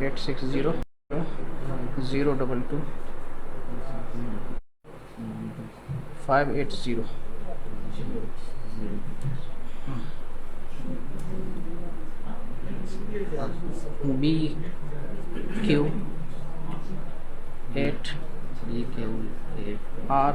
860 022 580। BQ 8 R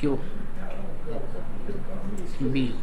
Q B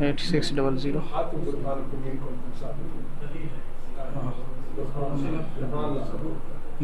8600।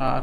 R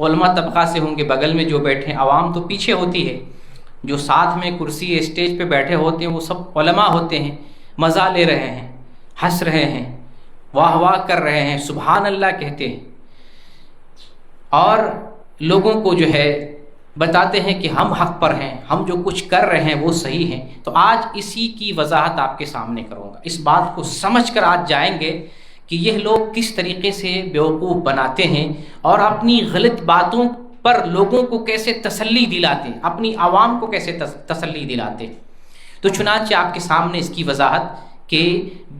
علماء طبقہ سے ہوں گے بغل میں جو بیٹھے، عوام تو پیچھے ہوتی ہے، جو ساتھ میں کرسی اسٹیج پہ بیٹھے ہوتے ہیں وہ سب علماء ہوتے ہیں، مزہ لے رہے ہیں، ہنس رہے ہیں، واہ واہ کر رہے ہیں، سبحان اللہ کہتے ہیں، اور لوگوں کو جو ہے بتاتے ہیں کہ ہم حق پر ہیں، ہم جو کچھ کر رہے ہیں وہ صحیح ہیں۔ تو آج اسی کی وضاحت آپ کے سامنے کروں گا، اس بات کو سمجھ کر آج جائیں گے کہ یہ لوگ کس طریقے سے بیوقوف بناتے ہیں اور اپنی غلط باتوں پر لوگوں کو کیسے تسلی دلاتے ہیں، اپنی عوام کو کیسے تسلی دلاتے ہیں۔ تو چنانچہ آپ کے سامنے اس کی وضاحت کہ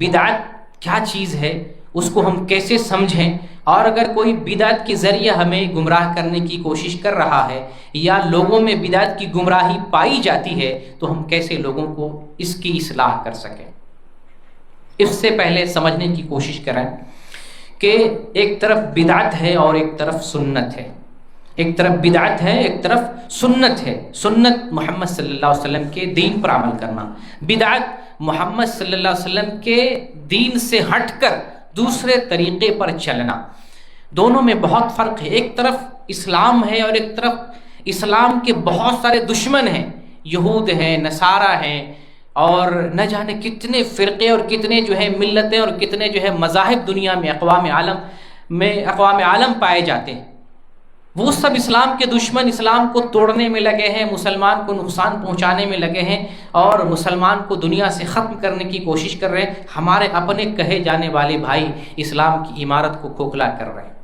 بدعت کیا چیز ہے، اس کو ہم کیسے سمجھیں، اور اگر کوئی بدعت کے ذریعے ہمیں گمراہ کرنے کی کوشش کر رہا ہے یا لوگوں میں بدعت کی گمراہی پائی جاتی ہے تو ہم کیسے لوگوں کو اس کی اصلاح کر سکیں۔ اس سے پہلے سمجھنے کی کوشش کریں کہ ایک طرف بدعت ہے اور ایک طرف سنت ہے، ایک طرف بدعت ہے ایک طرف سنت ہے۔ سنت محمد صلی اللہ علیہ وسلم کے دین پر عمل کرنا، بدعت محمد صلی اللہ علیہ وسلم کے دین سے ہٹ کر دوسرے طریقے پر چلنا، دونوں میں بہت فرق ہے۔ ایک طرف اسلام ہے اور ایک طرف اسلام کے بہت سارے دشمن ہیں، یہود ہیں، نصارہ ہیں، اور نہ جانے کتنے فرقے اور کتنے جو ہے ملتیں اور کتنے جو ہے مذاہب دنیا میں اقوام عالم پائے جاتے ہیں۔ وہ سب اسلام کے دشمن اسلام کو توڑنے میں لگے ہیں، مسلمان کو نقصان پہنچانے میں لگے ہیں اور مسلمان کو دنیا سے ختم کرنے کی کوشش کر رہے ہیں۔ ہمارے اپنے کہے جانے والے بھائی اسلام کی عمارت کو کھوکھلا کر رہے ہیں۔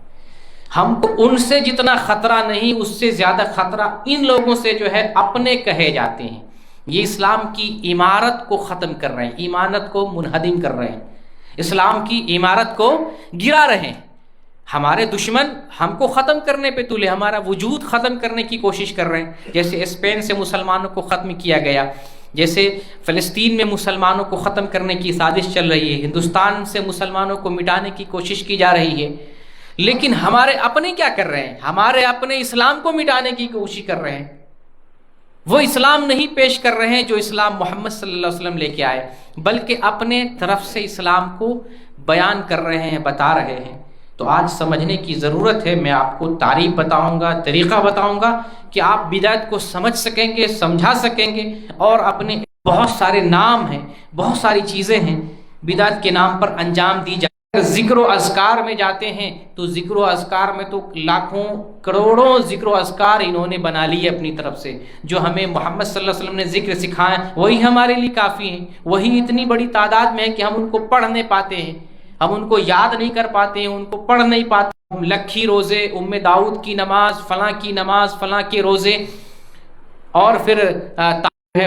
ہم کو ان سے جتنا خطرہ نہیں، اس سے زیادہ خطرہ ان لوگوں سے جو ہے اپنے کہے جاتے ہیں۔ یہ اسلام کی عمارت کو ختم کر رہے ہیں، عمارت کو منہدم کر رہے ہیں، اسلام کی عمارت کو گرا رہے ہیں۔ ہمارے دشمن ہم کو ختم کرنے پہ تلے، ہمارا وجود ختم کرنے کی کوشش کر رہے ہیں۔ جیسے اسپین سے مسلمانوں کو ختم کیا گیا، جیسے فلسطین میں مسلمانوں کو ختم کرنے کی سازش چل رہی ہے، ہندوستان سے مسلمانوں کو مٹانے کی کوشش کی جا رہی ہے، لیکن ہمارے اپنے کیا کر رہے ہیں؟ ہمارے اپنے اسلام کو مٹانے کی کوشش کر رہے ہیں۔ وہ اسلام نہیں پیش کر رہے ہیں جو اسلام محمد صلی اللہ علیہ وسلم لے کے آئے، بلکہ اپنے طرف سے اسلام کو بیان کر رہے ہیں، بتا رہے ہیں۔ تو آج سمجھنے کی ضرورت ہے، میں آپ کو تعریف بتاؤں گا، طریقہ بتاؤں گا کہ آپ بدعت کو سمجھ سکیں گے، سمجھا سکیں گے، اور اپنے بہت سارے نام ہیں، بہت ساری چیزیں ہیں بدعت کے نام پر انجام دی جائے۔ ذکر و اذکار میں جاتے ہیں تو ذکر و اذکار میں تو لاکھوں کروڑوں ذکر و اذکار انہوں نے بنا لیے اپنی طرف سے، جو ہمیں محمد صلی اللہ علیہ وسلم نے ذکر سکھائے وہی ہمارے لیے کافی ہیں، وہی اتنی بڑی تعداد میں ہے کہ ہم ان کو پڑھ نہیں پاتے ہیں، ہم ان کو یاد نہیں کر پاتے ہیں، ان کو پڑھ نہیں پاتے۔ لکھی روزے، ام داؤد کی نماز، فلاں کی نماز، فلاں کے روزے، اور پھر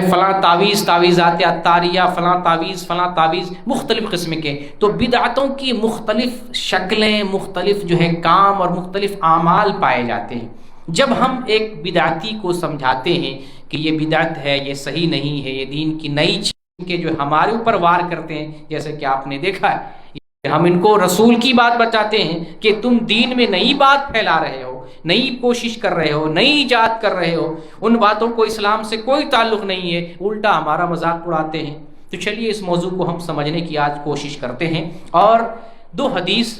فلاں تعویذ، تعویذات عطاریہ، فلاں تعویذ مختلف قسم کے۔ تو بدعتوں کی مختلف شکلیں، مختلف جو ہے کام اور مختلف اعمال پائے جاتے ہیں۔ جب ہم ایک بدعتی کو سمجھاتے ہیں کہ یہ بدعت ہے، یہ صحیح نہیں ہے، یہ دین کی نئی چیز کے جو ہمارے اوپر وار کرتے ہیں، جیسے کہ آپ نے دیکھا ہے، ہم ان کو رسول کی بات بتاتے ہیں کہ تم دین میں نئی بات پھیلا رہے ہو، نئی کوشش کر رہے ہو، نئی ایجاد کر رہے ہو، ان باتوں کو اسلام سے کوئی تعلق نہیں ہے، الٹا ہمارا مذاق اڑاتے ہیں۔ تو چلیے اس موضوع کو ہم سمجھنے کی آج کوشش کرتے ہیں، اور دو حدیث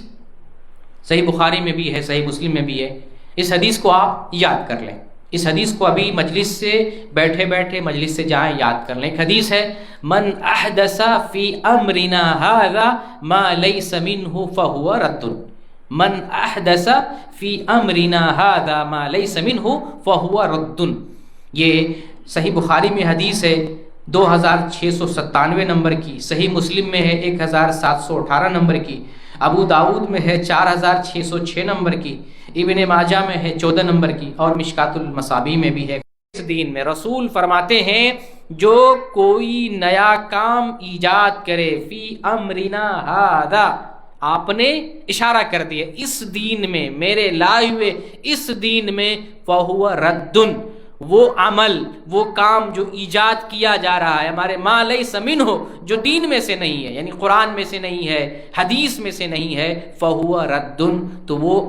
صحیح بخاری میں بھی ہے، صحیح مسلم میں بھی ہے، اس حدیث کو آپ یاد کر لیں۔ اس حدیث کو ابھی مجلس سے بیٹھے بیٹھے مجلس سے جائیں یاد کر لیں۔ ایک حدیث ہے، من احدث فی امرنا ھذا ما لیس منہ فہو رد، من احدث فی امرنا ھذا ما لیس منہ فہو رد۔ یہ صحیح بخاری میں حدیث ہے 2697 نمبر کی، صحیح مسلم میں ہے 1718 نمبر کی، ابو داؤد میں ہے 4606 نمبر کی، ابن ماجہ میں ہے 14 نمبر کی، اور مشکات المصابیح میں بھی ہے۔ اس دین میں رسول فرماتے ہیں جو کوئی نیا کام ایجاد کرے، فی امرنا ھذا، آپ نے اشارہ کر دیا اس دین میں، میرے لائے ہوئے اس دین میں، فہو رد، وہ عمل، وہ کام جو ایجاد کیا جا رہا ہے ہمارے ما لیس منہ، جو دین میں سے نہیں ہے، یعنی قرآن میں سے نہیں ہے، حدیث میں سے نہیں ہے، فہو رد، تو وہ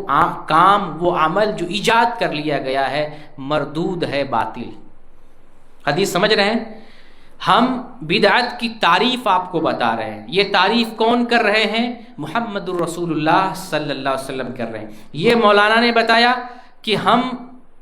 کام، وہ عمل جو ایجاد کر لیا گیا ہے مردود ہے، باطل۔ حدیث سمجھ رہے ہیں؟ ہم بدعت کی تعریف آپ کو بتا رہے ہیں، یہ تعریف کون کر رہے ہیں؟ محمد الرسول اللہ صلی اللہ علیہ وسلم کر رہے ہیں۔ یہ مولانا نے بتایا، کہ ہم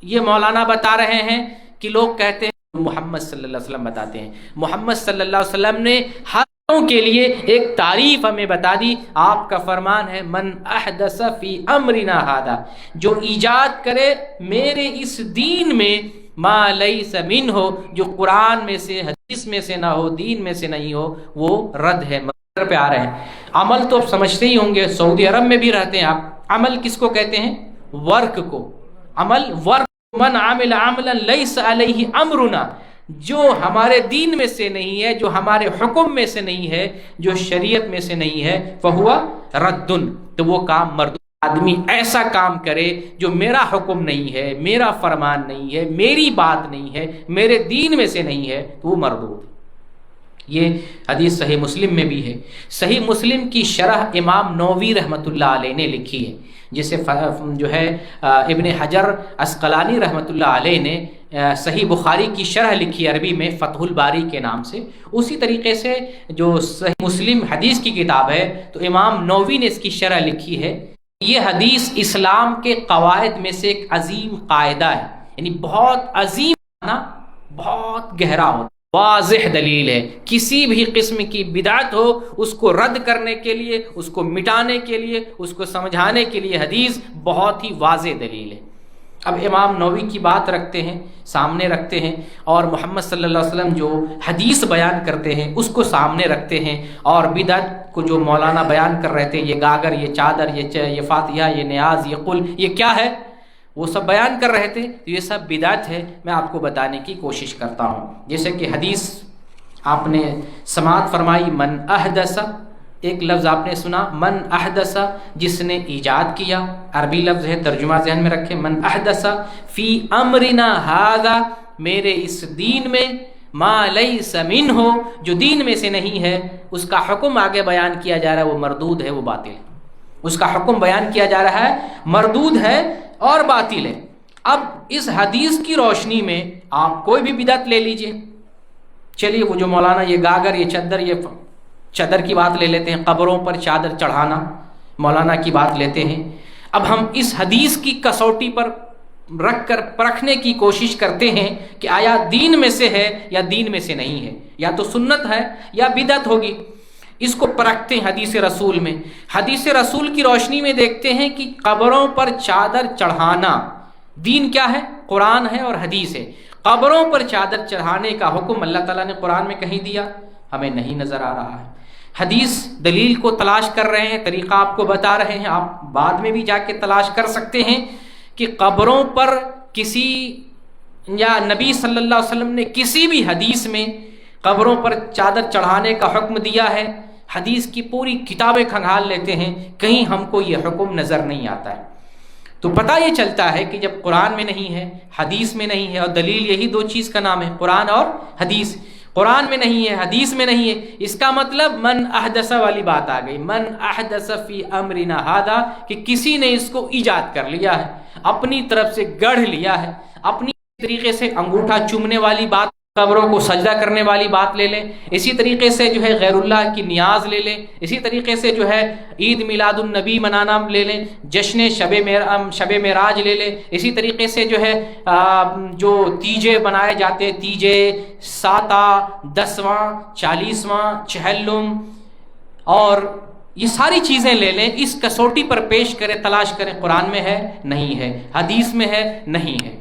یہ مولانا بتا رہے ہیں کہ لوگ کہتے ہیں محمد صلی اللہ علیہ وسلم بتاتے ہیں. محمد صلی اللہ علیہ وسلم نے ہر کے لیے ایک تعریف ہمیں بتا دی. آپ کا فرمان ہے من احدث فی امرنا ھذا، جو ایجاد کرے میرے اس دین میں ما لیس منہ، جو قرآن میں سے حدیث میں سے نہ ہو، دین میں سے نہیں ہو، وہ رد ہے. پہ آ رہے ہیں. عمل تو آپ سمجھتے ہی ہوں گے، سعودی عرب میں بھی رہتے ہیں آپ. عمل کس کو کہتے ہیں؟ ورک کو. عمل ورک. من عمل عملا لیس علیہ امرنا، جو ہمارے دین میں سے نہیں ہے، جو ہمارے حکم میں سے نہیں ہے، جو شریعت میں سے نہیں ہے، فہو رد، تو وہ کام مردود. آدمی ایسا کام کرے جو میرا حکم نہیں ہے، میرا فرمان نہیں ہے، میری بات نہیں ہے، میرے دین میں سے نہیں ہے، تو وہ مردود. یہ حدیث صحیح مسلم میں بھی ہے. صحیح مسلم کی شرح امام نووی رحمۃ اللہ علیہ نے لکھی ہے، جسے جو ہے ابن حجر عسقلانی رحمۃ اللہ علیہ نے صحیح بخاری کی شرح لکھی عربی میں فتح الباری کے نام سے. اسی طریقے سے جو صحیح مسلم حدیث کی کتاب ہے تو امام نووی نے اس کی شرح لکھی ہے. یہ حدیث اسلام کے قواعد میں سے ایک عظیم قاعدہ ہے، یعنی بہت عظیم، بہت گہرا ہوتا، واضح دلیل ہے. کسی بھی قسم کی بدعت ہو اس کو رد کرنے کے لیے، اس کو مٹانے کے لیے، اس کو سمجھانے کے لیے حدیث بہت ہی واضح دلیل ہے. اب امام نووی کی بات رکھتے ہیں، سامنے رکھتے ہیں، اور محمد صلی اللہ علیہ وسلم جو حدیث بیان کرتے ہیں اس کو سامنے رکھتے ہیں، اور بدعت کو جو مولانا بیان کر رہے تھے، یہ گاگر، یہ چادر، یہ فاتحہ، یہ نیاز، یہ قل، یہ کیا ہے، وہ سب بیان کر رہے تھے. تو یہ سب بدعت ہے. میں آپ کو بتانے کی کوشش کرتا ہوں. جیسے کہ حدیث آپ نے سماعت فرمائی، من احدث، ایک لفظ آپ نے سنا، من احدث، جس نے ایجاد کیا. عربی لفظ ہے، ترجمہ ذہن میں رکھیں. من احدث فی امرنا ھذا، میرے اس دین میں، ما لیس منہ، جو دین میں سے نہیں ہے. اس کا حکم آگے بیان کیا جا رہا ہے، وہ مردود ہے، وہ باطل ہے. اس کا حکم بیان کیا جا رہا ہے، مردود ہے اور باطل ہے. اب اس حدیث کی روشنی میں آپ کوئی بھی بدعت لے لیجئے. چلیے وہ جو مولانا یہ گاگر، یہ چادر کی بات لے لیتے ہیں، قبروں پر چادر چڑھانا، مولانا کی بات لیتے ہیں. اب ہم اس حدیث کی کسوٹی پر رکھ کر پرکھنے کی کوشش کرتے ہیں کہ آیا دین میں سے ہے یا دین میں سے نہیں ہے، یا تو سنت ہے یا بدعت ہوگی. اس کو پرکھتے ہیں حدیث رسول میں. حدیث رسول کی روشنی میں دیکھتے ہیں کہ قبروں پر چادر چڑھانا دین کیا ہے؟ قرآن ہے اور حدیث ہے. قبروں پر چادر چڑھانے کا حکم اللہ تعالیٰ نے قرآن میں کہیں دیا؟ ہمیں نہیں نظر آ رہا ہے. حدیث دلیل کو تلاش کر رہے ہیں، طریقہ آپ کو بتا رہے ہیں، آپ بعد میں بھی جا کے تلاش کر سکتے ہیں کہ قبروں پر کسی یا نبی صلی اللہ علیہ وسلم نے کسی بھی حدیث میں قبروں پر چادر چڑھانے کا حکم دیا ہے. حدیث کی پوری کتابیں کھنگال لیتے ہیں، کہیں ہم کو یہ حکم نظر نہیں آتا ہے. تو پتہ یہ چلتا ہے کہ جب قرآن میں نہیں ہے، حدیث میں نہیں ہے، اور دلیل یہی دو چیز کا نام ہے، قرآن اور حدیث. قرآن میں نہیں ہے، حدیث میں نہیں ہے، اس کا مطلب من احدث والی بات آ گئی. من احدث فی امرنا ھذا، کہ کسی نے اس کو ایجاد کر لیا ہے، اپنی طرف سے گڑھ لیا ہے. اپنی طریقے سے انگوٹھا چومنے والی بات، قبروں کو سجدہ کرنے والی بات لے لیں. اسی طریقے سے جو ہے غیر اللہ کی نیاز لے لیں. اسی طریقے سے جو ہے عید میلاد النبی منانا لے لیں، جشن شب معراج لے لیں. اسی طریقے سے جو ہے جو تیجے بنائے جاتے، تیجے، ساتا، 10واں، 40واں، چہلم، اور یہ ساری چیزیں لے لیں. اس کسوٹی پر پیش کریں، تلاش کریں، قرآن میں ہے نہیں ہے، حدیث میں ہے نہیں ہے.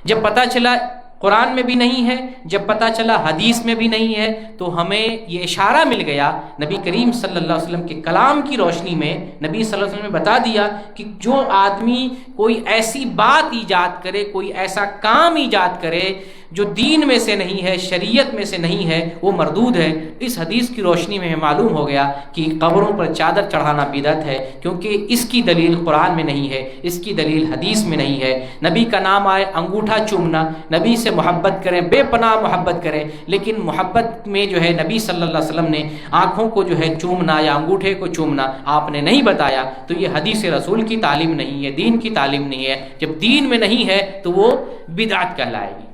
جب پتہ چلا قرآن میں بھی نہیں ہے، جب پتہ چلا حدیث میں بھی نہیں ہے، تو ہمیں یہ اشارہ مل گیا نبی کریم صلی اللہ علیہ وسلم کے کلام کی روشنی میں. نبی صلی اللہ علیہ وسلم نے بتا دیا کہ جو آدمی کوئی ایسی بات ایجاد کرے، کوئی ایسا کام ایجاد کرے جو دین میں سے نہیں ہے، شریعت میں سے نہیں ہے، وہ مردود ہے. اس حدیث کی روشنی میں معلوم ہو گیا کہ قبروں پر چادر چڑھانا بدعت ہے، کیونکہ اس کی دلیل قرآن میں نہیں ہے، اس کی دلیل حدیث میں نہیں ہے. نبی کا نام آئے، انگوٹھا چومنا، نبی سے محبت کریں، بے پناہ محبت کریں، لیکن محبت میں جو ہے نبی صلی اللہ علیہ وسلم نے آنکھوں کو جو ہے چومنا یا انگوٹھے کو چومنا آپ نے نہیں بتایا. تو یہ حدیث رسول کی تعلیم نہیں ہے، دین کی تعلیم نہیں ہے. جب دین میں نہیں ہے تو وہ بدعت کہلائے گی.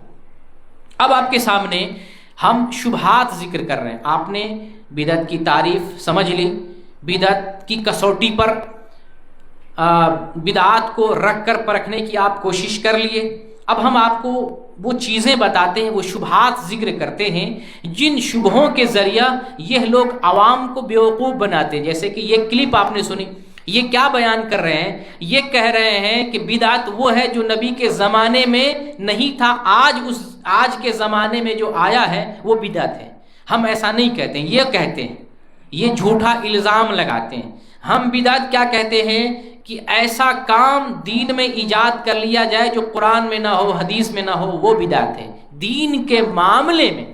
اب آپ کے سامنے ہم شبہات ذکر کر رہے ہیں. آپ نے بدعت کی تعریف سمجھ لی، بدعت کی کسوٹی پر بدعات کو رکھ کر پرکھنے کی آپ کوشش کر لیے. اب ہم آپ کو وہ چیزیں بتاتے ہیں، وہ شبہات ذکر کرتے ہیں جن شبہوں کے ذریعہ یہ لوگ عوام کو بیوقوف بناتے ہیں. جیسے کہ یہ کلپ آپ نے سنی، یہ کیا بیان کر رہے ہیں؟ یہ کہہ رہے ہیں کہ بدعت وہ ہے جو نبی کے زمانے میں نہیں تھا، آج کے زمانے میں جو آیا ہے وہ بدعت ہے. ہم ایسا نہیں کہتے ہیں، یہ کہتے ہیں، یہ جھوٹا الزام لگاتے ہیں. ہم بدعت کیا کہتے ہیں کہ ایسا کام دین میں ایجاد کر لیا جائے جو قرآن میں نہ ہو، حدیث میں نہ ہو، وہ بدعت ہے. دین کے معاملے میں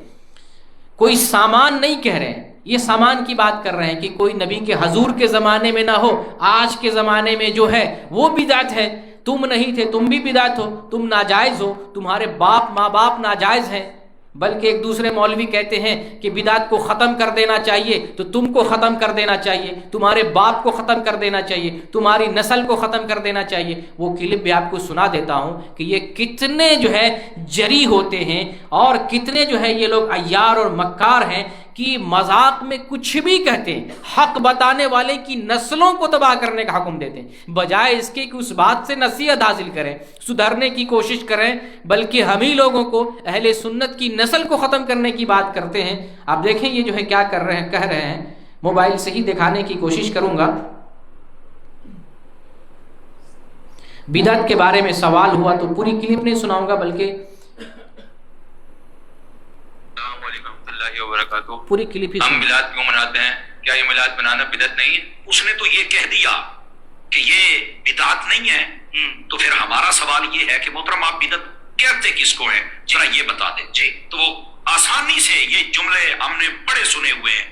کوئی سامان نہیں کہہ رہے ہیں، یہ سامان کی بات کر رہے ہیں کہ کوئی نبی کے حضور کے زمانے میں نہ ہو، آج کے زمانے میں جو ہے وہ بدعت ہے. تم نہیں تھے، تم بھی بدعت ہو، تم ناجائز ہو، تمہارے ماں باپ ناجائز ہیں. بلکہ ایک دوسرے مولوی کہتے ہیں کہ بدعت کو ختم کر دینا چاہیے تو تم کو ختم کر دینا چاہیے، تمہارے باپ کو ختم کر دینا چاہیے، تمہاری نسل کو ختم کر دینا چاہیے. وہ کلپ بھی آپ کو سنا دیتا ہوں کہ یہ کتنے جو ہے جری ہوتے ہیں اور کتنے جو ہے یہ لوگ عیار اور مکار ہیں کہ مذاق میں کچھ بھی کہتے ہیں. حق بتانے والے کی نسلوں کو تباہ کرنے کا حکم دیتے ہیں، بجائے اس کے کہ اس بات سے نصیحت حاصل کریں، سدھرنے کی کوشش کریں، بلکہ ہم ہی لوگوں کو، اہل سنت کی نسل کو ختم کرنے کی بات کرتے ہیں. آپ دیکھیں یہ جو ہے کیا کر رہے ہیں، کہہ رہے ہیں. موبائل سے ہی دکھانے کی کوشش کروں گا. بدعت کے بارے میں سوال ہوا تو پوری کلپ نہیں سناؤں گا، بلکہ وبرکاتہ پوری کلپ ہی. ہم میلاد کیوں مناتے ہیں؟ کیا یہ میلاد منانا بدعت نہیں ہے؟ اس نے تو یہ کہہ دیا کہ یہ بدعت نہیں ہے، تو پھر ہمارا سوال یہ ہے کہ محترم آپ بدعت کہتے کس کو ہے؟ ذرا یہ بتا دیں. جی تو وہ آسانی سے یہ جملے ہم نے بڑے سنے ہوئے ہیں،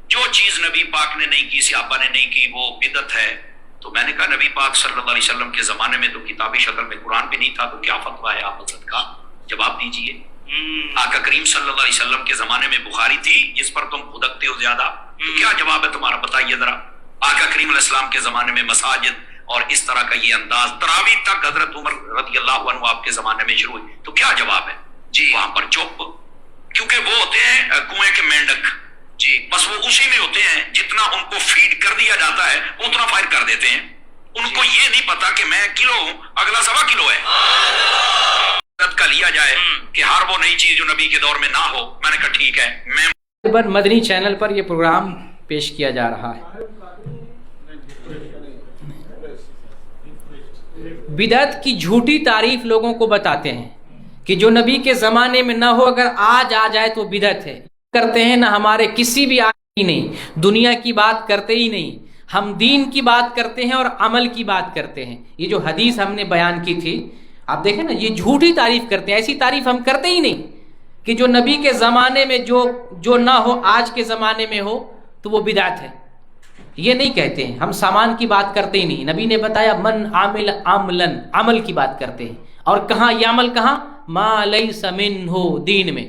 جو چیز نبی پاک نے نہیں کی، صحابہ نے نہیں کی، وہ بدعت ہے. تو میں نے کہا نبی پاک صلی اللہ علیہ وسلم کے زمانے میں تو کتابی شکل میں قرآن بھی نہیں تھا، تو کیا فتویٰ ہے آپ حضرت کا؟ جواب دیجئے. آقا کریم صلی اللہ علیہ وسلم کے زمانے میں بخاری تھی جس پر تم خدکتے ہو زیادہ، تو کیا جواب ہے تمہارا؟ بتائیے ذرا. آقا کریم علیہ السلام کے زمانے میں مساجد اور اس طرح کا یہ انداز تراویح تک حضرت عمر رضی اللہ عنہ آپ کے زمانے میں شروع ہوئی، تو کیا جواب ہے؟ جی وہاں پر چپ، کیونکہ وہ ہوتے ہیں کنویں کے مینڈک. جی بس وہ اسی میں ہوتے ہیں، جتنا ان کو فیڈ کر دیا جاتا ہے وہ اتنا فائر کر دیتے ہیں. ان کو یہ نہیں پتا کہ میں کلو ہوں، اگلا 1.25 کلو ہے. کا لیا جائے کہ ہر وہ نئی چیز جو نبی کے دور میں نہ ہو. میں نے کہا ٹھیک ہے. میں مدنی چینل پر یہ پروگرام پیش کیا جا رہا ہے. بدعت کی جھوٹی تعریف لوگوں کو بتاتے ہیں کہ جو نبی کے زمانے میں نہ ہو، اگر آج آ جائے تو بدعت ہے. کرتے ہیں نہ ہمارے کسی بھی آدمی نہیں، دنیا کی بات کرتے ہی نہیں، ہم دین کی بات کرتے ہیں اور عمل کی بات کرتے ہیں. یہ جو حدیث ہم نے بیان کی تھی، آپ دیکھیں نا، یہ جھوٹی تعریف کرتے ہیں. ایسی تعریف ہم کرتے ہی نہیں کہ جو نبی کے زمانے میں جو نہ ہو، آج کے زمانے میں ہو تو وہ بدعت ہے. یہ نہیں کہتے ہیں. ہم سامان کی بات کرتے ہی نہیں. نبی نے بتایا من عامل عملاً، عمل کی بات کرتے ہیں. اور کہاں یہ عمل؟ کہاں؟ ما لیس منہ، دین میں.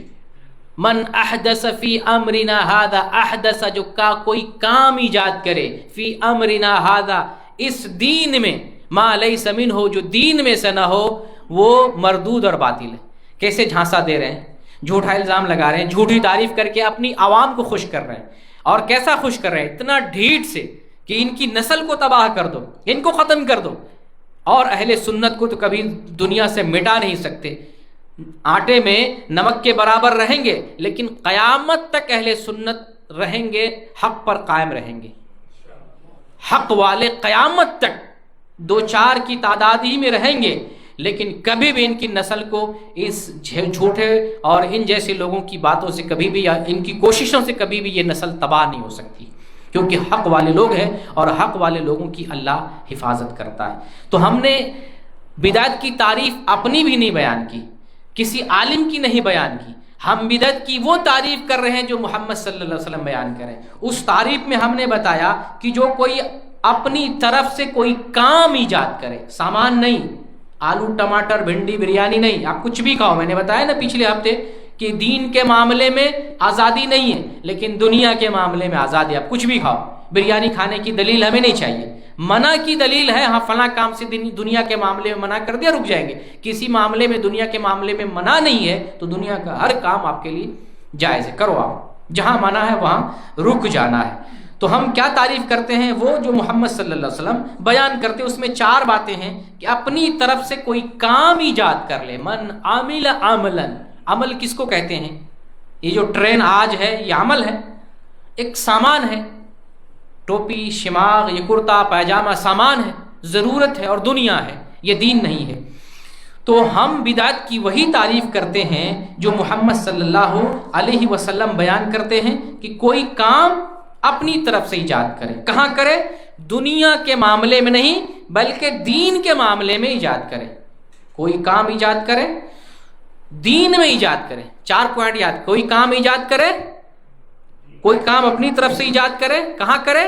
من احدث فی امرنا ھذا، احدث جو کا کوئی کام ایجاد کرے، فی امرنا ھذا، اس دین میں، ما لیس منہ جو دین میں سے نہ ہو، وہ مردود اور باطل ہے. کیسے جھانسا دے رہے ہیں، جھوٹا الزام لگا رہے ہیں، جھوٹی تعریف کر کے اپنی عوام کو خوش کر رہے ہیں. اور کیسا خوش کر رہے ہیں؟ اتنا ڈھیٹ سے کہ ان کی نسل کو تباہ کر دو، ان کو ختم کر دو. اور اہل سنت کو تو کبھی دنیا سے مٹا نہیں سکتے. آٹے میں نمک کے برابر رہیں گے، لیکن قیامت تک اہل سنت رہیں گے، حق پر قائم رہیں گے. حق والے قیامت تک 2-4 کی تعداد ہی میں رہیں گے، لیکن کبھی بھی ان کی نسل کو اس جھوٹے اور ان جیسے لوگوں کی باتوں سے کبھی بھی، یا ان کی کوششوں سے کبھی بھی یہ نسل تباہ نہیں ہو سکتی، کیونکہ حق والے لوگ ہیں اور حق والے لوگوں کی اللہ حفاظت کرتا ہے. تو ہم نے بدعت کی تعریف اپنی بھی نہیں بیان کی، کسی عالم کی نہیں بیان کی. ہم بدعت کی وہ تعریف کر رہے ہیں جو محمد صلی اللہ علیہ وسلم بیان کریں. اس تعریف میں ہم نے بتایا کہ جو کوئی اپنی طرف سے کوئی کام ایجاد کرے، سامان نہیں، آلو ٹماٹر بھنڈی بریانی نہیں، آپ کچھ بھی کھاؤ. میں نے بتایا نا پچھلے ہفتے کہ دین کے معاملے میں آزادی نہیں ہے، لیکن دنیا کے معاملے میں آزادی. آپ کچھ بھی کھاؤ. بریانی کھانے کی دلیل ہمیں نہیں چاہیے. منع کی دلیل ہے، ہاں فلاں کام سے دنیا کے معاملے میں منع کر دیا، رک جائیں گے. کسی معاملے میں، دنیا کے معاملے میں منع نہیں ہے تو دنیا کا ہر کام آپ کے لیے جائز ہے، کرو. آپ جہاں منع ہے وہاں رک جانا ہے. تو ہم کیا تعریف کرتے ہیں؟ وہ جو محمد صلی اللہ علیہ وسلم بیان کرتے ہیں اس میں 4 باتیں ہیں کہ اپنی طرف سے کوئی کام ایجاد کر لے. من عامل عملا، عمل کس کو کہتے ہیں؟ یہ جو ٹرین آج ہے یہ عمل ہے، ایک سامان ہے. ٹوپی، شماغ، یہ کرتا پائجامہ سامان ہے، ضرورت ہے اور دنیا ہے، یہ دین نہیں ہے. تو ہم بدعت کی وہی تعریف کرتے ہیں جو محمد صلی اللہ علیہ وسلم بیان کرتے ہیں کہ کوئی کام اپنی طرف سے ایجاد کرے. کہاں کرے؟ دنیا کے معاملے میں نہیں بلکہ دین کے معاملے میں ایجاد کرے. کوئی کام ایجاد کرے، دین میں ایجاد کرے. 4 پوائنٹ یاد. کوئی کام ایجاد کرے، کوئی کام اپنی طرف سے ایجاد کرے. کہاں کرے؟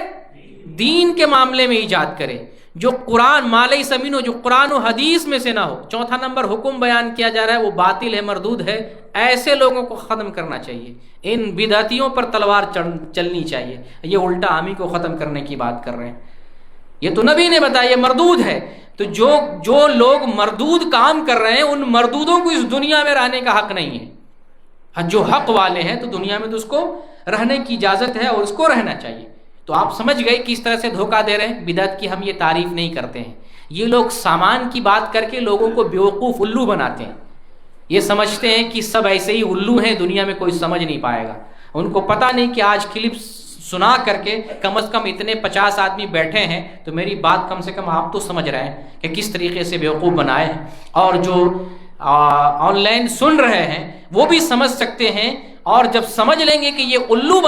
دین کے معاملے میں ایجاد کرے. جو قرآن مالئی سمین ہو، جو قرآن و حدیث میں سے نہ ہو. 4 نمبر حکم بیان کیا جا رہا ہے وہ باطل ہے، مردود ہے. ایسے لوگوں کو ختم کرنا چاہیے. ان بدعتیوں پر تلوار چلنی چاہیے. یہ الٹا عامی کو ختم کرنے کی بات کر رہے ہیں. یہ تو نبی نے بتایا یہ مردود ہے. تو جو لوگ مردود کام کر رہے ہیں ان مردودوں کو اس دنیا میں رہنے کا حق نہیں ہے. جو حق والے ہیں تو دنیا میں تو اس کو رہنے کی اجازت ہے اور اس کو رہنا چاہیے. تو آپ سمجھ گئے کس طرح سے دھوکہ دے رہے ہیں. بدعت کی ہم یہ تعریف نہیں کرتے ہیں. یہ لوگ سامان کی بات کر کے لوگوں کو بیوقوف الو بناتے ہیں. یہ سمجھتے ہیں کہ سب ایسے ہی الو ہیں، دنیا میں کوئی سمجھ نہیں پائے گا. ان کو پتہ نہیں کہ آج کلپ سنا کر کے کم از کم اتنے 50 آدمی بیٹھے ہیں تو میری بات کم سے کم آپ تو سمجھ رہے ہیں کہ کس طریقے سے بیوقوف بنائے ہیں. اور جو آن لائن سن رہے ہیں وہ بھی سمجھ سکتے ہیں. اور جب سمجھ لیں گے کہ یہ الو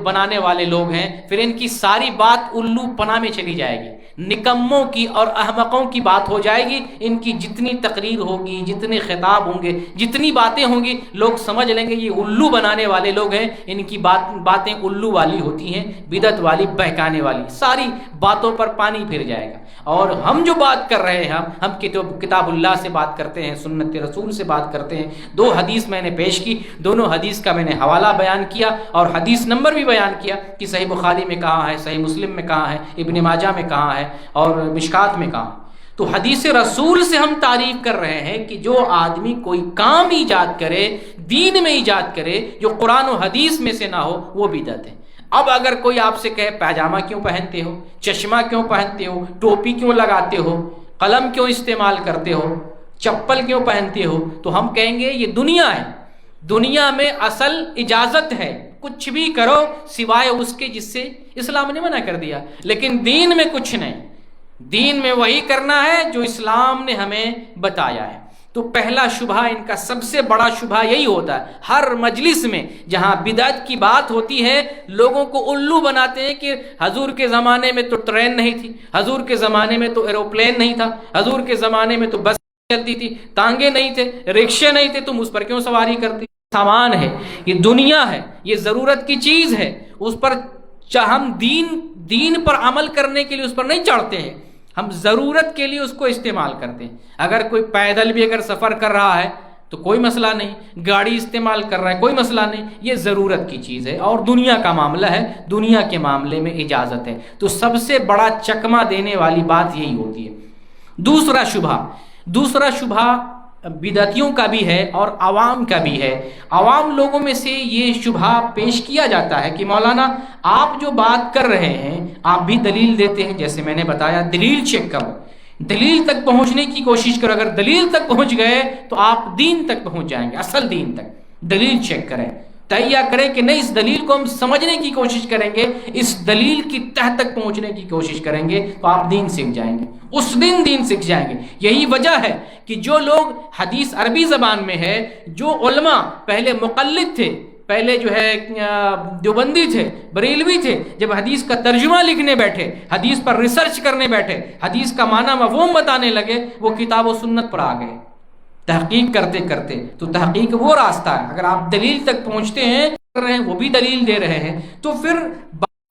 بنانے والے لوگ ہیں پھر ان کی ساری بات الو پناہ میں چلی جائے گی. نکموں کی اور احمقوں کی بات ہو جائے گی. ان کی جتنی تقریر ہوگی، جتنے خطاب ہوں گے، جتنی باتیں ہوں گی، لوگ سمجھ لیں گے یہ الو بنانے والے لوگ ہیں. ان کی باتیں الو والی ہوتی ہیں، بدعت والی، بہکانے والی. ساری باتوں پر پانی پھر جائے گا. اور ہم جو بات کر رہے ہیں ہم کتاب اللہ سے بات کرتے ہیں، سنت رسول سے بات کرتے ہیں. 2 حدیث میں نے پیش کی، دونوں حدیث کا میں نے حوالہ بیان کیا اور حدیث نمبر بھی بیان کیا کہ صحیح بخاری میں کہاں ہے، صحیح مسلم میں کہاں ہے، ابن ماجہ میں کہاں ہے اور مشکات میں کہاں. تو حدیث رسول سے ہم تعریف کر رہے ہیں کہ جو آدمی کوئی کام ایجاد کرے، دین میں ایجاد کرے جو قرآن و حدیث میں سے نہ ہو وہ بدعت ہے. اب اگر کوئی آپ سے کہے پاجامہ کیوں پہنتے ہو، چشمہ کیوں پہنتے ہو، ٹوپی کیوں لگاتے ہو، قلم کیوں استعمال کرتے ہو، چپل کیوں پہنتے ہو، تو ہم کہیں گے یہ دنیا ہے. دنیا میں اصل اجازت ہے، کچھ بھی کرو سوائے اس کے جس سے اسلام نے منع کر دیا. لیکن دین میں کچھ نہیں. دین میں وہی کرنا ہے جو اسلام نے ہمیں بتایا ہے. تو پہلا شبہ ان کا سب سے بڑا شبہ یہی ہوتا ہے. ہر مجلس میں جہاں بدعت کی بات ہوتی ہے لوگوں کو الو بناتے ہیں کہ حضور کے زمانے میں تو ٹرین نہیں تھی، حضور کے زمانے میں تو ایروپلین نہیں تھا، حضور کے زمانے میں تو بس چلتی تھی، تانگے نہیں تھے، رکشے نہیں تھے، تم اس پر کیوں سواری کرتی؟ سامان ہے، یہ دنیا ہے، یہ ضرورت کی چیز ہے. اس پر ہم دین پر عمل کرنے کے لیے اس پر نہیں چڑھتے ہیں، ہم ضرورت کے لیے اس کو استعمال کرتے ہیں. اگر کوئی پیدل بھی اگر سفر کر رہا ہے تو کوئی مسئلہ نہیں، گاڑی استعمال کر رہا ہے کوئی مسئلہ نہیں. یہ ضرورت کی چیز ہے اور دنیا کا معاملہ ہے، دنیا کے معاملے میں اجازت ہے. تو سب سے بڑا چکمہ دینے والی بات یہی ہوتی ہے. دوسرا شبہ بدعتیوں کا بھی ہے اور عوام کا بھی ہے. عوام لوگوں میں سے یہ شبہ پیش کیا جاتا ہے کہ مولانا آپ جو بات کر رہے ہیں آپ بھی دلیل دیتے ہیں. جیسے میں نے بتایا دلیل چیک کرو، دلیل تک پہنچنے کی کوشش کرو. اگر دلیل تک پہنچ گئے تو آپ دین تک پہنچ جائیں گے، اصل دین تک. دلیل چیک کریں، تہیہ کریں کہ نہیں اس دلیل کو ہم سمجھنے کی کوشش کریں گے، اس دلیل کی تہ تک پہنچنے کی کوشش کریں گے تو آپ دین سیکھ جائیں گے، اس دن دین سیکھ جائیں گے. یہی وجہ ہے کہ جو لوگ حدیث عربی زبان میں ہے، جو علماء پہلے مقلد تھے، پہلے جو ہے دیوبندی تھے، بریلوی تھے، جب حدیث کا ترجمہ لکھنے بیٹھے، حدیث پر ریسرچ کرنے بیٹھے، حدیث کا معنی مفہوم بتانے لگے، وہ کتاب و سنت پر آ گئے تحقیق کرتے کرتے. تو تحقیق وہ راستہ ہے. اگر آپ دلیل تک پہنچتے ہیں کر رہے ہیں، وہ بھی دلیل دے رہے ہیں، تو پھر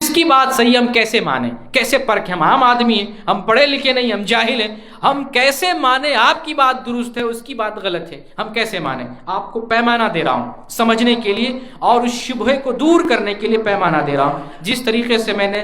اس کی بات صحیح ہم کیسے مانیں، کیسے پرکھیں؟ ہم عام آدمی ہیں، ہم پڑھے لکھے نہیں، ہم جاہل ہیں. ہم کیسے مانیں آپ کی بات درست ہے اس کی بات غلط ہے؟ ہم کیسے مانیں؟ آپ کو پیمانہ دے رہا ہوں سمجھنے کے لیے اور اس شبہے کو دور کرنے کے لیے پیمانہ دے رہا ہوں. جس طریقے سے میں نے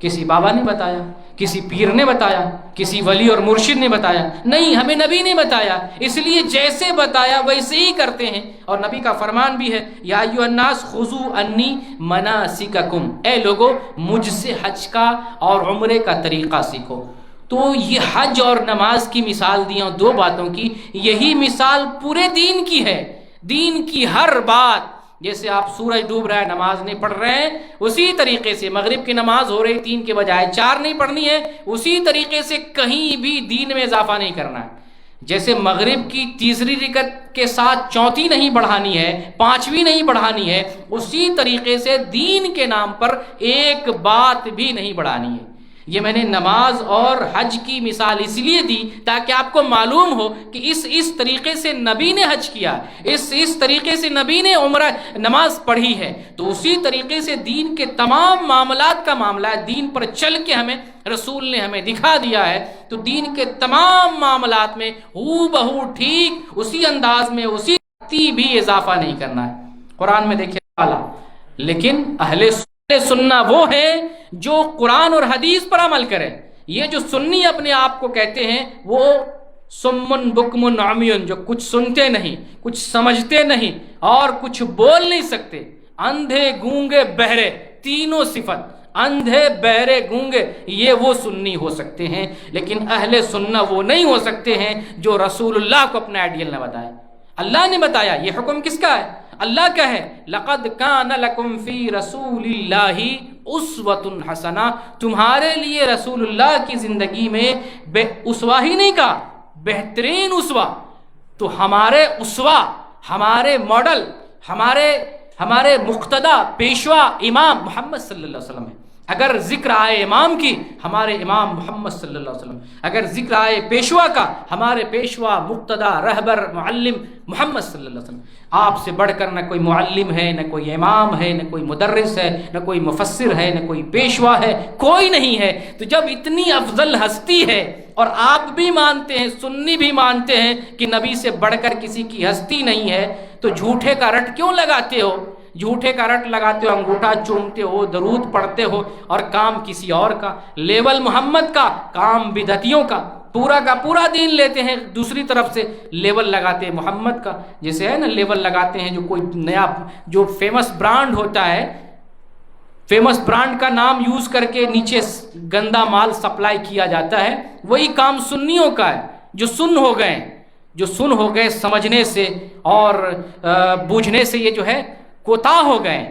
کسی بابا نے بتایا، کسی پیر نے بتایا، کسی ولی اور مرشد نے بتایا، نہیں، ہمیں نبی نے بتایا، اس لیے جیسے بتایا ویسے ہی کرتے ہیں۔ اور نبی کا فرمان بھی ہے، یا ایھا الناس خذوا عنی مناسککم، اے لوگو مجھ سے حج کا اور عمرے کا طریقہ سیکھو۔ تو یہ حج اور نماز کی مثال دی ہیں، دو باتوں کی، یہی مثال پورے دین کی ہے۔ دین کی ہر بات، جیسے آپ سورج ڈوب رہا ہے نماز نہیں پڑھ رہے ہیں، اسی طریقے سے مغرب کی نماز ہو رہی 3 کے بجائے 4 نہیں پڑھنی ہے، اسی طریقے سے کہیں بھی دین میں اضافہ نہیں کرنا ہے۔ جیسے مغرب کی تیسری رکعت کے ساتھ چوتھی نہیں بڑھانی ہے، 5ویں نہیں بڑھانی ہے، اسی طریقے سے دین کے نام پر ایک بات بھی نہیں بڑھانی ہے۔ یہ میں نے نماز اور حج کی مثال اس لیے دی تاکہ آپ کو معلوم ہو کہ اس طریقے سے نبی نے حج کیا، اس طریقے سے نبی نے عمرہ نماز پڑھی ہے، تو اسی طریقے سے دین کے تمام معاملات کا معاملہ ہے۔ دین پر چل کے ہمیں رسول نے ہمیں دکھا دیا ہے، تو دین کے تمام معاملات میں ہو بہو ٹھیک اسی انداز میں اسی بھی اضافہ نہیں کرنا ہے۔ قرآن میں دیکھیں والا، لیکن اہل سننا وہ ہے جو قرآن اور حدیث پر عمل کرے۔ یہ جو سنی اپنے آپ کو کہتے ہیں وہ سمن بکمن عمیون، جو کچھ سنتے نہیں، کچھ سمجھتے نہیں اور کچھ بول نہیں سکتے، اندھے گونگے بہرے، تینوں صفت، اندھے بہرے گونگے، یہ وہ سنی ہو سکتے ہیں، لیکن اہل سننا وہ نہیں ہو سکتے ہیں جو رسول اللہ کو اپنا آئیڈیل نہ بتائے۔ اللہ نے بتایا، یہ حکم کس کا ہے؟ اللہ کا ہے، لقد کان لکم فی رسول اللہ اسوۃ حسنہ، تمہارے لیے رسول اللہ کی زندگی میں اسوہ ہی نہیں کہا، بہترین اسوہ۔ تو ہمارے اسوہ، ہمارے ماڈل، ہمارے مقتدی پیشوا امام محمد صلی اللہ علیہ وسلم ہے۔ اگر ذکر آئے امام کی، ہمارے امام محمد صلی اللہ علیہ وسلم، اگر ذکر آئے پیشوا کا، ہمارے پیشوا مقتدی رہبر معلم محمد صلی اللہ علیہ وسلم۔ آپ سے بڑھ کر نہ کوئی معلم ہے، نہ کوئی امام ہے، نہ کوئی مدرس ہے، نہ کوئی مفسر ہے، نہ کوئی پیشوا ہے، کوئی نہیں ہے۔ تو جب اتنی افضل ہستی ہے اور آپ بھی مانتے ہیں، سنی بھی مانتے ہیں کہ نبی سے بڑھ کر کسی کی ہستی نہیں ہے، تو جھوٹے کا رٹ کیوں لگاتے ہو؟ جھوٹے کا رٹ لگاتے ہو، انگوٹھا چومتے ہو، درود پڑھتے ہو، اور کام کسی اور کا، لیول محمد کا، کام بدعتیوں کا، پورا کا پورا دین لیتے ہیں، دوسری طرف سے لیول لگاتے ہیں محمد کا۔ جیسے ہے نا لیول لگاتے ہیں، جو کوئی نیا جو فیمس برانڈ ہوتا ہے، فیمس برانڈ کا نام یوز کر کے نیچے گندا مال سپلائی کیا جاتا ہے، وہی کام سنیوں کا ہے، جو سن ہو گئے سمجھنے سے اور بوجھنے سے، یہ جو ہے کوتاہ ہو گئے۔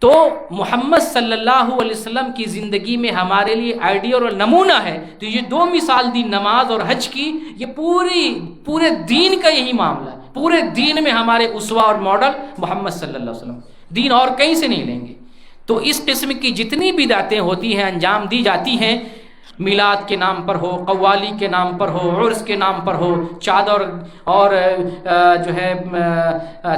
تو محمد صلی اللہ علیہ وسلم کی زندگی میں ہمارے لیے آئیڈیل اور نمونہ ہے۔ تو یہ دو مثال دی، نماز اور حج کی، یہ پورے دین کا یہی معاملہ ہے۔ پورے دین میں ہمارے اسوہ اور ماڈل محمد صلی اللہ علیہ وسلم، دین اور کہیں سے نہیں لیں گے۔ تو اس قسم کی جتنی بدعتیں ہوتی ہیں، انجام دی جاتی ہیں، میلاد کے نام پر ہو، قوالی کے نام پر ہو، عرس کے نام پر ہو، چادر اور جو ہے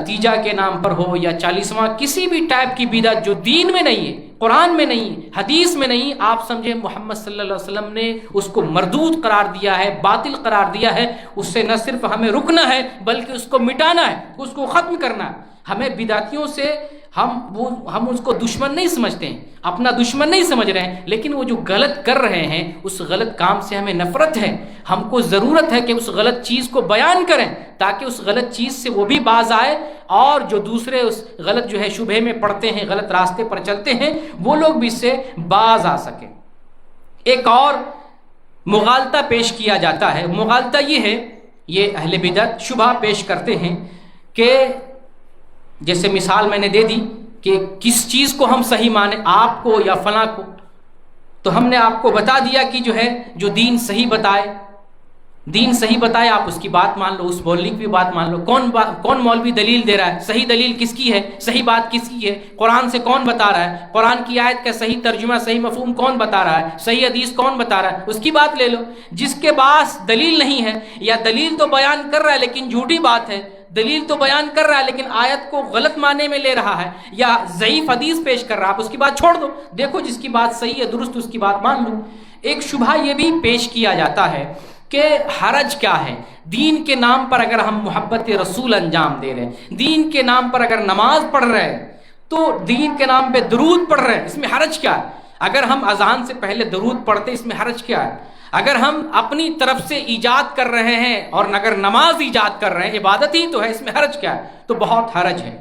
تیجا کے نام پر ہو، یا 40واں، کسی بھی ٹائپ کی بدعت جو دین میں نہیں ہے، قرآن میں نہیں، حدیث میں نہیں، آپ سمجھیں محمد صلی اللہ علیہ وسلم نے اس کو مردود قرار دیا ہے، باطل قرار دیا ہے۔ اس سے نہ صرف ہمیں رکنا ہے بلکہ اس کو مٹانا ہے، اس کو ختم کرنا ہے۔ ہمیں بدعتیوں سے ہم اس کو دشمن نہیں سمجھتے ہیں، اپنا دشمن نہیں سمجھ رہے ہیں، لیکن وہ جو غلط کر رہے ہیں اس غلط کام سے ہمیں نفرت ہے۔ ہم کو ضرورت ہے کہ اس غلط چیز کو بیان کریں تاکہ اس غلط چیز سے وہ بھی باز آئے، اور جو دوسرے اس غلط جو ہے شبہے میں پڑتے ہیں، غلط راستے پر چلتے ہیں، وہ لوگ بھی اس سے باز آ سکیں۔ ایک اور مغالطہ پیش کیا جاتا ہے، مغالطہ یہ ہے، یہ اہل بدعت شبہ پیش کرتے ہیں کہ جیسے مثال میں نے دے دی کہ کس چیز کو ہم صحیح مانیں، آپ کو یا فلاں کو، تو ہم نے آپ کو بتا دیا کہ جو ہے جو دین صحیح بتائے آپ اس کی بات مان لو، اس مولوی کی بھی بات مان لو۔ کون مولوی دلیل دے رہا ہے، صحیح دلیل کس کی ہے، صحیح بات کس کی ہے، قرآن سے کون بتا رہا ہے، قرآن کی آیت کا صحیح ترجمہ، صحیح مفہوم کون بتا رہا ہے، صحیح حدیث کون بتا رہا ہے، اس کی بات لے لو۔ جس کے پاس دلیل نہیں ہے، یا دلیل تو بیان کر رہا ہے لیکن جھوٹی بات ہے، دلیل تو بیان کر رہا ہے لیکن آیت کو غلط معنی میں لے رہا ہے، یا ضعیف حدیث پیش کر رہا ہے، آپ اس کی بات چھوڑ دو، دیکھو جس کی بات صحیح ہے درست اس کی بات مان لو۔ ایک شبہ یہ بھی پیش کیا جاتا ہے کہ حرج کیا ہے، دین کے نام پر اگر ہم محبت رسول انجام دے رہے ہیں، دین کے نام پر اگر نماز پڑھ رہے ہیں، تو دین کے نام پہ درود پڑھ رہے ہیں، اس میں حرج کیا ہے؟ اگر ہم اذان سے پہلے درود پڑھتے اس میں حرج کیا ہے؟ اگر ہم اپنی طرف سے ایجاد کر رہے ہیں اور اگر نماز ایجاد کر رہے ہیں، عبادت ہی تو ہے، اس میں حرج کیا ہے؟ تو بہت حرج ہے،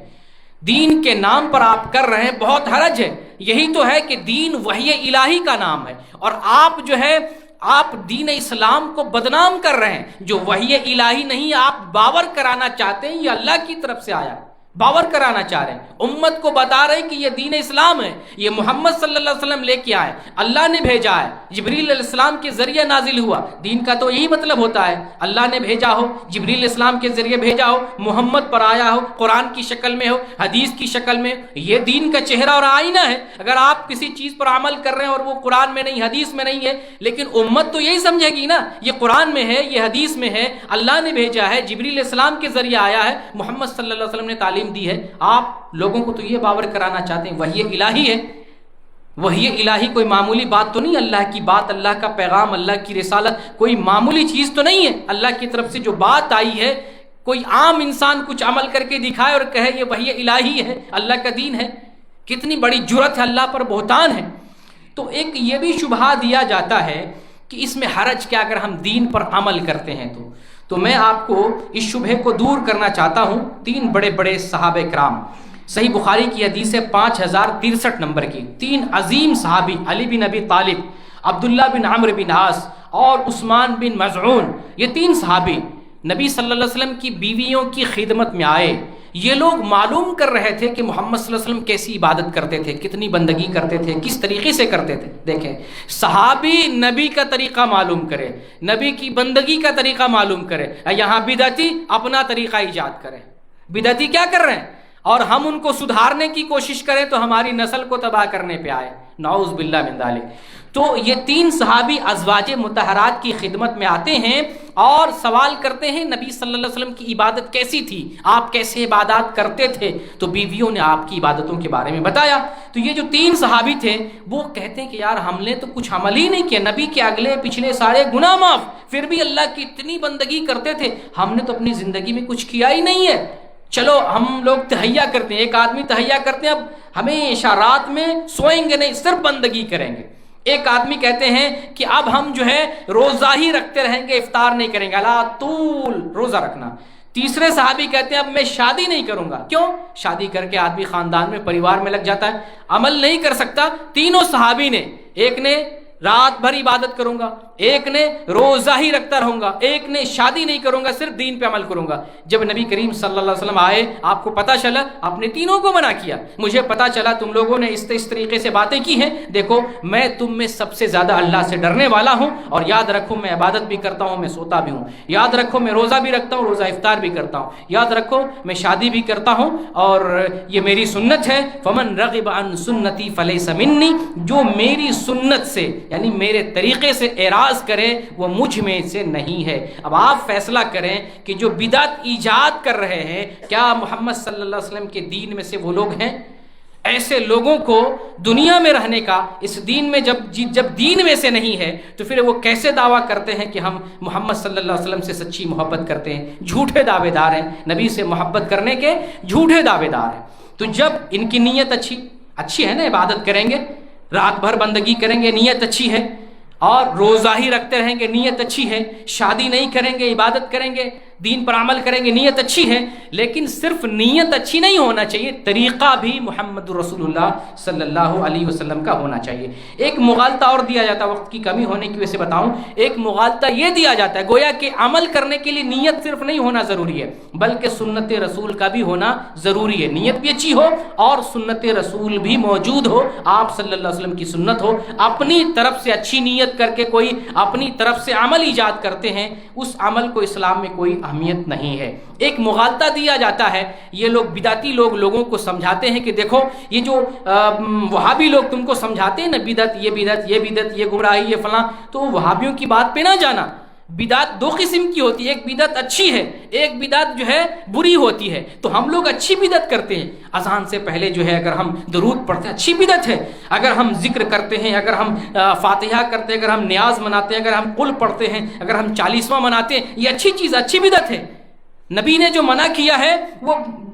دین کے نام پر آپ کر رہے ہیں، بہت حرج ہے۔ یہی تو ہے کہ دین وحی الہی کا نام ہے، اور آپ جو ہے آپ دین اسلام کو بدنام کر رہے ہیں۔ جو وحی الہی نہیں آپ باور کرانا چاہتے ہیں، یہ اللہ کی طرف سے آیا، باور کرانا چاہ رہے ہیں، امت کو بتا رہے ہیں کہ یہ دین اسلام ہے، یہ محمد صلی اللہ علیہ وسلم لے کے آئے، اللہ نے بھیجا ہے، جبریل علیہ السلام کے ذریعے نازل ہوا۔ دین کا تو یہی مطلب ہوتا ہے، اللہ نے بھیجا ہو، جبریل علیہ السلام کے ذریعے بھیجا ہو، محمد پر آیا ہو، قرآن کی شکل میں ہو، حدیث کی شکل میں، یہ دین کا چہرہ اور آئینہ ہے۔ اگر آپ کسی چیز پر عمل کر رہے ہیں اور وہ قرآن میں نہیں، حدیث میں نہیں ہے، لیکن امت تو یہی سمجھے گی نا، یہ قرآن میں ہے، یہ حدیث میں ہے، اللہ نے بھیجا ہے، جبریل علیہ السلام کے ذریعے آیا ہے، محمد صلی اللہ علیہ وسلم نے تعلیم دی ہے۔ آپ لوگوں کو تو یہ باور کرانا چاہتے ہیں وحی الہی ہے۔ وحی الہی کوئی معمولی بات تو نہیں، اللہ کی بات، اللہ کا پیغام، اللہ کی رسالت کوئی معمولی چیز تو نہیں ہے۔ اللہ کی طرف سے جو بات آئی ہے، کوئی عام انسان کچھ عمل کر کے دکھائے اور کہے یہ وحی الہی ہے، اللہ کا دین ہے، کتنی بڑی جرأت ہے، اللہ پر بہتان ہے۔ تو ایک یہ بھی شبہہ دیا جاتا ہے کہ اس میں حرج کیا اگر ہم دین پر عمل کرتے ہیں تو میں آپ کو اس شبہے کو دور کرنا چاہتا ہوں۔ 3 بڑے بڑے صحابہ کرام، صحیح بخاری کی حدیث ہے 5063 نمبر کی، 3 عظیم صحابی، علی بن ابی طالب، عبداللہ بن عمرو بن عاص اور عثمان بن مظعون، یہ 3 صحابی نبی صلی اللہ علیہ وسلم کی بیویوں کی خدمت میں آئے۔ یہ لوگ معلوم کر رہے تھے کہ محمد صلی اللہ علیہ وسلم کیسی عبادت کرتے تھے، کتنی بندگی کرتے تھے، کس طریقے سے کرتے تھے۔ دیکھیں، صحابی نبی کا طریقہ معلوم کرے، نبی کی بندگی کا طریقہ معلوم کرے، یہاں بدعتی اپنا طریقہ ایجاد کرے۔ بدعتی کیا کر رہے ہیں اور ہم ان کو سدھارنے کی کوشش کریں تو ہماری نسل کو تباہ کرنے پہ آئے، نعوذ باللہ من ذالک۔ تو یہ 3 صحابی ازواج مطہرات کی خدمت میں آتے ہیں اور سوال کرتے ہیں نبی صلی اللہ علیہ وسلم کی عبادت کیسی تھی، آپ کیسے عبادات کرتے تھے؟ تو بیویوں نے آپ کی عبادتوں کے بارے میں بتایا۔ تو یہ جو 3 صحابی تھے وہ کہتے ہیں کہ یار ہم نے تو کچھ عمل ہی نہیں کیا، نبی کے اگلے پچھلے سارے گناہ معاف، پھر بھی اللہ کی اتنی بندگی کرتے تھے، ہم نے تو اپنی زندگی میں کچھ کیا ہی نہیں ہے۔ چلو ہم لوگ تہیا کرتے ہیں، ایک آدمی تہیا کرتے ہیں، اب ہمیشہ رات میں سوئیں گے نہیں، صرف بندگی کریں گے۔ ایک آدمی کہتے ہیں کہ اب ہم جو ہے روزہ ہی رکھتے رہیں گے، افطار نہیں کریں گے، لا طول روزہ رکھنا۔ تیسرے صحابی کہتے ہیں اب میں شادی نہیں کروں گا۔ کیوں؟ شادی کر کے آدمی خاندان میں، پریوار میں لگ جاتا ہے، عمل نہیں کر سکتا۔ تینوں صحابی نے، ایک نے رات بھر عبادت کروں گا، ایک نے روزہ ہی رکھتا رہوں گا، ایک نے شادی نہیں کروں گا، صرف دین پہ عمل کروں گا۔ جب نبی کریم صلی اللہ علیہ وسلم آئے، آپ کو پتا چلا، آپ نے تینوں کو منع کیا، مجھے پتا چلا تم لوگوں نے اس طریقے سے باتیں کی ہیں، دیکھو میں تم میں سب سے زیادہ اللہ سے ڈرنے والا ہوں، اور یاد رکھو میں عبادت بھی کرتا ہوں، میں سوتا بھی ہوں، یاد رکھو میں روزہ بھی رکھتا ہوں، روزہ افطار بھی کرتا ہوں، یاد رکھو میں شادی بھی کرتا ہوں، اور یہ میری سنت ہے۔ فمن رغب عن سنتی فلیس منی، جو میری سنت سے یعنی میرے طریقے سے اعراض کرے وہ مجھ میں سے نہیں ہے۔ اب آپ فیصلہ کریں کہ جو بدعت ایجاد کر رہے ہیں، کیا محمد صلی اللہ علیہ وسلم کے دین میں سے وہ لوگ ہیں؟ ایسے لوگوں کو دنیا میں رہنے کا، اس دین میں جب دین میں سے نہیں ہے تو پھر وہ کیسے دعویٰ کرتے ہیں کہ ہم محمد صلی اللہ علیہ وسلم سے سچی محبت کرتے ہیں؟ جھوٹے دعوے دار ہیں، نبی سے محبت کرنے کے جھوٹے دعوے دار ہیں۔ تو جب ان کی نیت اچھی ہے نا، عبادت کریں گے، رات بھر بندگی کریں گے، نیت اچھی ہے، اور روزہ ہی رکھتے رہیں گے، نیت اچھی ہے، شادی نہیں کریں گے، عبادت کریں گے، دین پر عمل کریں گے، نیت اچھی ہے، لیکن صرف نیت اچھی نہیں ہونا چاہیے، طریقہ بھی محمد رسول اللہ صلی اللہ علیہ وسلم کا ہونا چاہیے۔ ایک مغالطہ اور دیا جاتا ہے، وقت کی کمی ہونے کی وجہ سے بتاؤں، ایک مغالطہ یہ دیا جاتا ہے گویا کہ عمل کرنے کے لیے نیت صرف نہیں ہونا ضروری ہے، بلکہ سنت رسول کا بھی ہونا ضروری ہے، نیت بھی اچھی ہو اور سنت رسول بھی موجود ہو، آپ صلی اللہ علیہ وسلم کی سنت ہو۔ اپنی طرف سے اچھی نیت کر کے کوئی اپنی طرف سے عمل ایجاد کرتے ہیں، اس عمل کو اسلام میں کوئی اہمیت نہیں ہے۔ ایک مغالطہ دیا جاتا ہے، یہ لوگ بدعتی لوگوں کو سمجھاتے ہیں کہ دیکھو یہ جو وہابی لوگ تم کو سمجھاتے ہیں نا، بدعت، یہ گمراہی، یہ فلاں، تو وہابیوں کی بات پہ نہ جانا۔ بدعت 2 قسم کی ہوتی ہے، ایک بدعت اچھی ہے، ایک بدعت جو ہے بری ہوتی ہے۔ تو ہم لوگ اچھی بدعت کرتے ہیں، اذان سے پہلے جو ہے اگر ہم درود پڑھتے ہیں اچھی بدعت ہے، اگر ہم ذکر کرتے ہیں، اگر ہم فاتحہ کرتے ہیں، اگر ہم نیاز مناتے ہیں، اگر ہم قل پڑھتے ہیں، اگر ہم 40واں مناتے ہیں، یہ اچھی چیز، اچھی بدعت ہے۔ نبی نے جو منع کیا ہے وہ